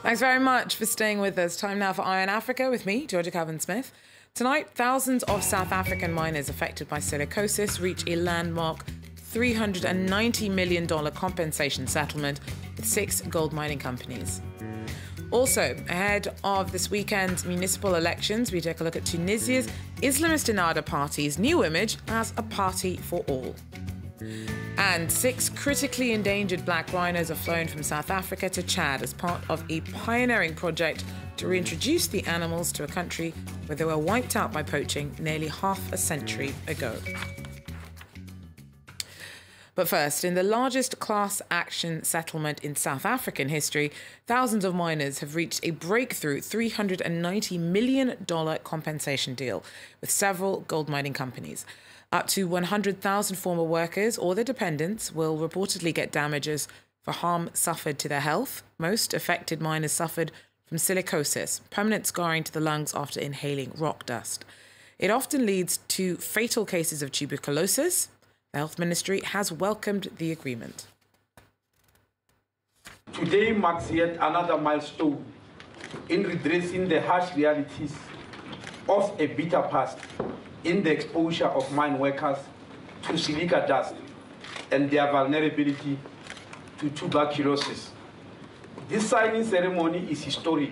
Thanks very much for staying with us. Time now for Eye on Africa with me, Georgia Calvin-Smith. Tonight, thousands of South African miners affected by silicosis reach a landmark $390 million compensation settlement with 6 gold mining companies. Also, ahead of this weekend's municipal elections, we take a look at Tunisia's Islamist Ennahdha party's new image as a party for all. And 6 critically endangered black rhinos are flown from South Africa to Chad as part of a pioneering project to reintroduce the animals to a country where they were wiped out by poaching nearly half a century ago. But first, in the largest class action settlement in South African history, thousands of miners have reached a breakthrough $390 million compensation deal with several gold mining companies. Up to 100,000 former workers or their dependents will reportedly get damages for harm suffered to their health. Most affected miners suffered from silicosis, permanent scarring to the lungs after inhaling rock dust. It often leads to fatal cases of tuberculosis. The Health Ministry has welcomed the agreement. Today marks yet another milestone in redressing the harsh realities of a bitter past in the exposure of mine workers to silica dust and their vulnerability to tuberculosis. This signing ceremony is historic.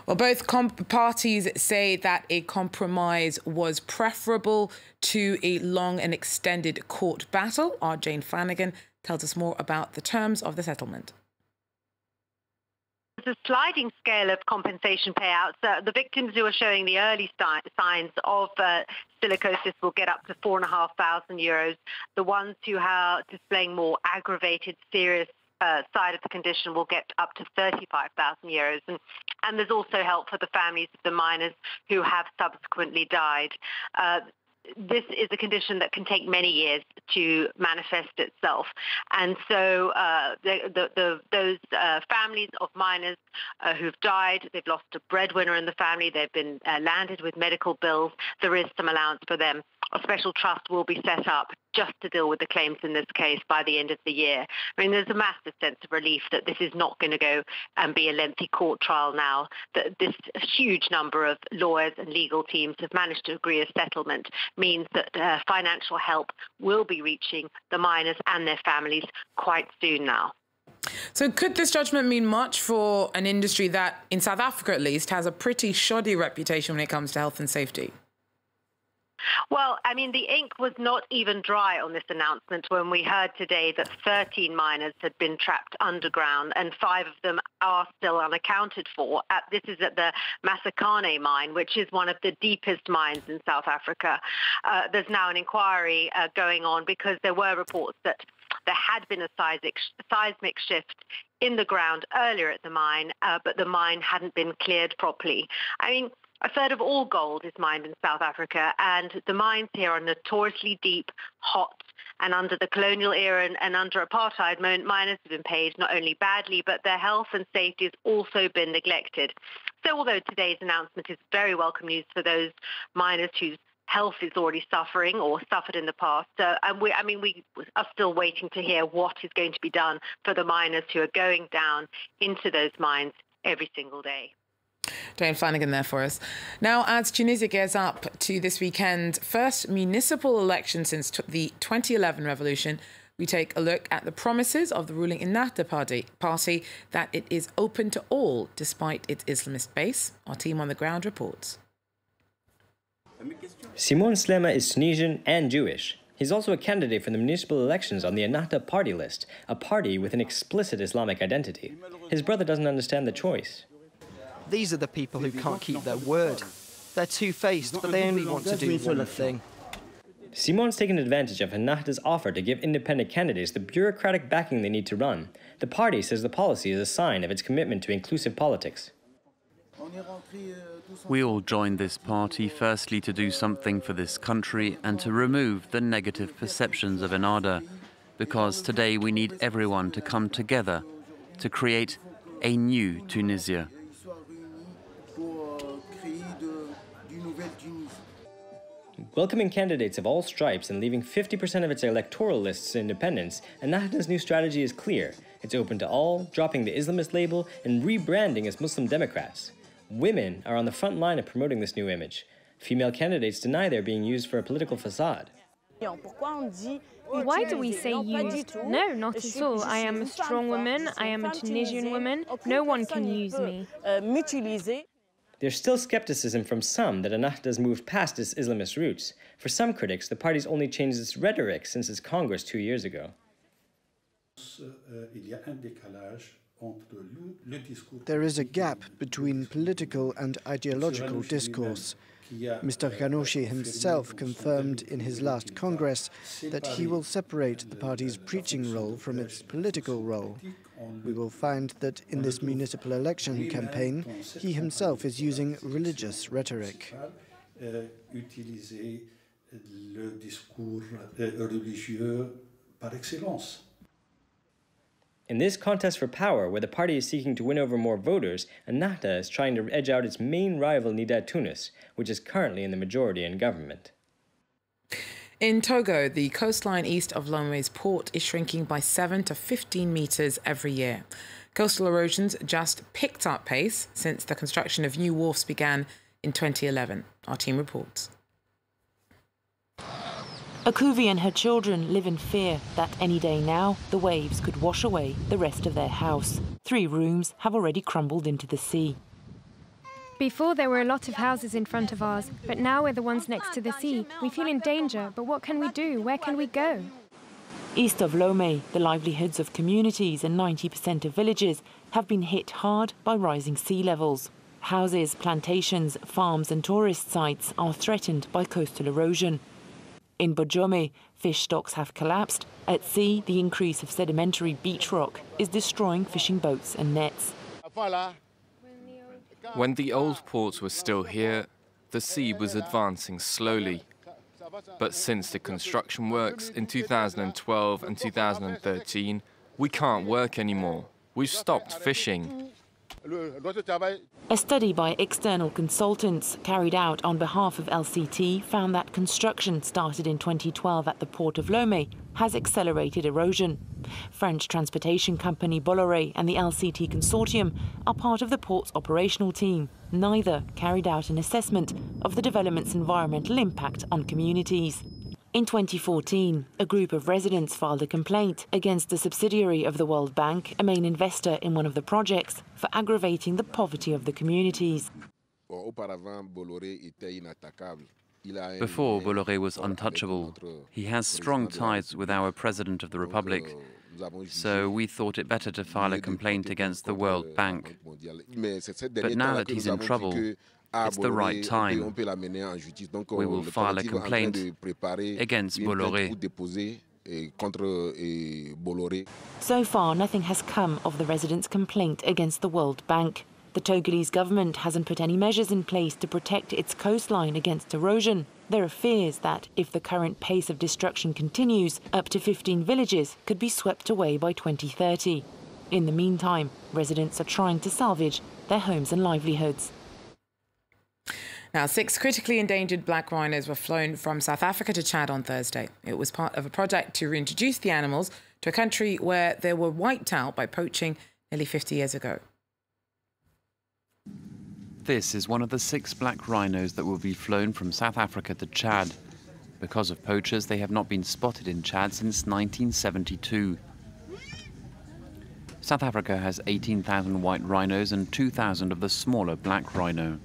Well, both parties say that a compromise was preferable to a long and extended court battle. Our Jane Flanagan tells us more about the terms of the settlement. There's a sliding scale of compensation payouts. The victims who are showing the early signs of silicosis will get up to €4,500. The ones who are displaying more aggravated, serious side of the condition will get up to €35,000. And there's also help for the families of the miners who have subsequently died. This is a condition that can take many years to manifest itself. And so those families of miners who've died, they've lost a breadwinner in the family, they've been landed with medical bills, there is some allowance for them. A special trust will be set up just to deal with the claims in this case by the end of the year. I mean, there's a massive sense of relief that this is not going to go and be a lengthy court trial now, that this huge number of lawyers and legal teams have managed to agree a settlement means that financial help will be reaching the miners and their families quite soon now. So could this judgment mean much for an industry that, in South Africa at least, has a pretty shoddy reputation when it comes to health and safety? Well, I mean, the ink was not even dry on this announcement when we heard today that 13 miners had been trapped underground and 5 of them are still unaccounted for. This is at the Masakane mine, which is one of the deepest mines in South Africa. There's now an inquiry going on because there were reports that there had been a seismic shift in the ground earlier at the mine, but the mine hadn't been cleared properly. I mean, a third of all gold is mined in South Africa, and the mines here are notoriously deep, hot, and under the colonial era and under apartheid, miners have been paid not only badly, but their health and safety has also been neglected. So although today's announcement is very welcome news for those miners whose health is already suffering or suffered in the past, and we are still waiting to hear what is going to be done for the miners who are going down into those mines every single day. Jane Flanagan there for us. Now, as Tunisia gears up to this weekend's first municipal election since the 2011 revolution, we take a look at the promises of the ruling Ennahdha party that it is open to all despite its Islamist base. Our team on the ground reports. Simon Slema is Tunisian and Jewish. He's also a candidate for the municipal elections on the Ennahdha party list, a party with an explicit Islamic identity. His brother doesn't understand the choice. These are the people who can't keep their word. They're two-faced, but they only want to do one thing. Simon's taken advantage of Ennahdha's offer to give independent candidates the bureaucratic backing they need to run. The party says the policy is a sign of its commitment to inclusive politics. We all joined this party firstly to do something for this country and to remove the negative perceptions of Ennahdha, because today we need everyone to come together to create a new Tunisia. Welcoming candidates of all stripes and leaving 50% of its electoral lists to independents, Ennahdha's new strategy is clear. It's open to all, dropping the Islamist label and rebranding as Muslim Democrats. Women are on the front line of promoting this new image. Female candidates deny they're being used for a political facade. Why do we say used? No, not at all. I am a strong woman. I am a Tunisian woman. No one can use me. There's still skepticism from some that Ennahdha's moved past its Islamist roots. For some critics, the party's only changed its rhetoric since its Congress 2 years ago. There is a gap between political and ideological discourse. Mr. Ghannouchi himself confirmed in his last Congress that he will separate the party's preaching role from its political role. We will find that in this municipal election campaign, he himself is using religious rhetoric. In this contest for power, where the party is seeking to win over more voters, Ennahdha is trying to edge out its main rival Nida Tunis, which is currently in the majority in government. In Togo, the coastline east of Lomé's port is shrinking by 7 to 15 metres every year. Coastal erosions just picked up pace since the construction of new wharfs began in 2011. Our team reports. Akuvi and her children live in fear that any day now the waves could wash away the rest of their house. 3 rooms have already crumbled into the sea. Before there were a lot of houses in front of ours, but now we're the ones next to the sea. We feel in danger, but what can we do? Where can we go? East of Lomé, the livelihoods of communities and 90% of villages have been hit hard by rising sea levels. Houses, plantations, farms and tourist sites are threatened by coastal erosion. In Bojome, fish stocks have collapsed. At sea, the increase of sedimentary beach rock is destroying fishing boats and nets. When the old ports were still here, the sea was advancing slowly. But since the construction works in 2012 and 2013, we can't work anymore. We've stopped fishing. A study by external consultants carried out on behalf of LCT found that construction started in 2012 at the port of Lomé has accelerated erosion. French transportation company Bolloré and the LCT consortium are part of the port's operational team. Neither carried out an assessment of the development's environmental impact on communities. In 2014, a group of residents filed a complaint against a subsidiary of the World Bank, a main investor in one of the projects, for aggravating the poverty of the communities. Before, Bolloré was untouchable. He has strong ties with our President of the Republic, so we thought it better to file a complaint against the World Bank. But now that he's in trouble, it's the right time. We will file a complaint against Bolloré. So far, nothing has come of the residents' complaint against the World Bank. The Togolese government hasn't put any measures in place to protect its coastline against erosion. There are fears that if the current pace of destruction continues, up to 15 villages could be swept away by 2030. In the meantime, residents are trying to salvage their homes and livelihoods. Now, 6 critically endangered black rhinos were flown from South Africa to Chad on Thursday. It was part of a project to reintroduce the animals to a country where they were wiped out by poaching nearly 50 years ago. This is one of the 6 black rhinos that will be flown from South Africa to Chad. Because of poachers, they have not been spotted in Chad since 1972. South Africa has 18,000 white rhinos and 2,000 of the smaller black rhino.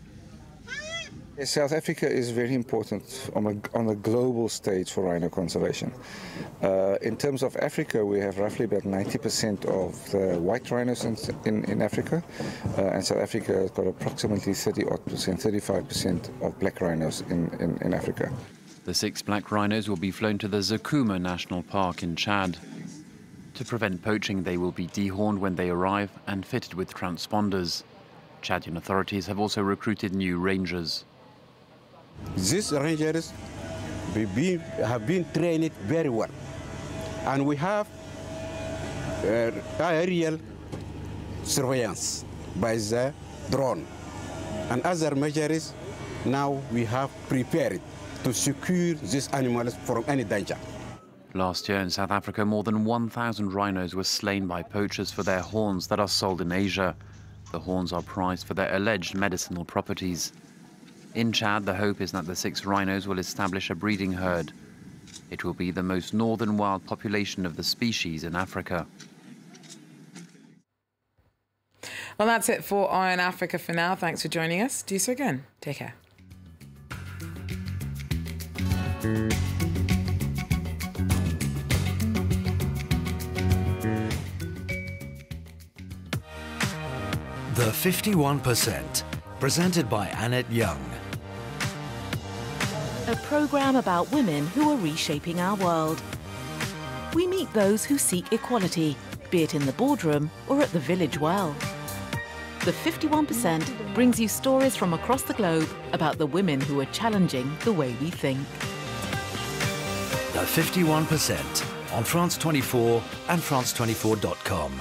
South Africa is very important on a global stage for rhino conservation. In terms of Africa, we have roughly about 90% of the white rhinos in Africa, and South Africa has got approximately 35% of black rhinos in Africa. The 6 black rhinos will be flown to the Zakuma National Park in Chad. To prevent poaching, they will be dehorned when they arrive and fitted with transponders. Chadian authorities have also recruited new rangers. These rangers have been trained very well, and we have aerial surveillance by the drone and other measures. Now we have prepared to secure these animals from any danger. Last year in South Africa, more than 1,000 rhinos were slain by poachers for their horns that are sold in Asia. The horns are prized for their alleged medicinal properties. In Chad, the hope is that the 6 rhinos will establish a breeding herd. It will be the most northern wild population of the species in Africa. Well, that's it for Eye on Africa for now. Thanks for joining us. Do so again. Take care. The 51%, presented by Annette Young. A programme about women who are reshaping our world. We meet those who seek equality, be it in the boardroom or at the village well. The 51% brings you stories from across the globe about the women who are challenging the way we think. The 51% on France 24 and France24.com.